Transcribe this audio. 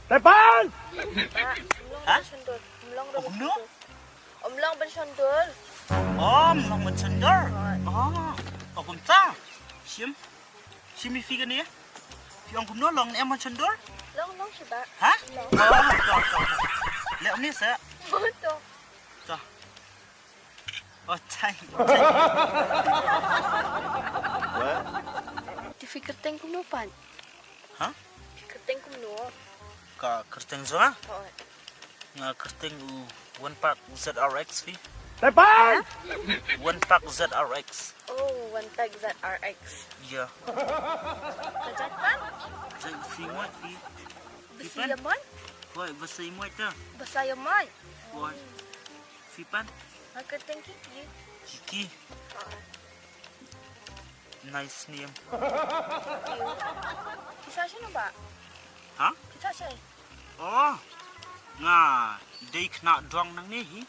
Depan! Hah? Kumno? Omlong ben sondol. Long mình sundar. Cũng ta. Sim phi cái này. Phi ông kumno long em mình sundar. Long siya. Hả? Lẹ ông này sẽ. Foto. Cho. Chay. Di fikir teng kumno pan. Hả? Fikir teng kumno. Cả kerteng zo á. Hoy. Nga kerteng one pack ZRX phi. Depan! One pack ZRX. Oh, one tag ZRX. Yeah. Kajat pan? Chay si mo phi. Besi yaman? Hoy, basay mo ito. Basa yaman. Hoy. Phi pan. Fikir teng kiki. Kiki. Nice name. Kisah siya na ba? Hả? Kisah siya. Nga day kena doang nang ni.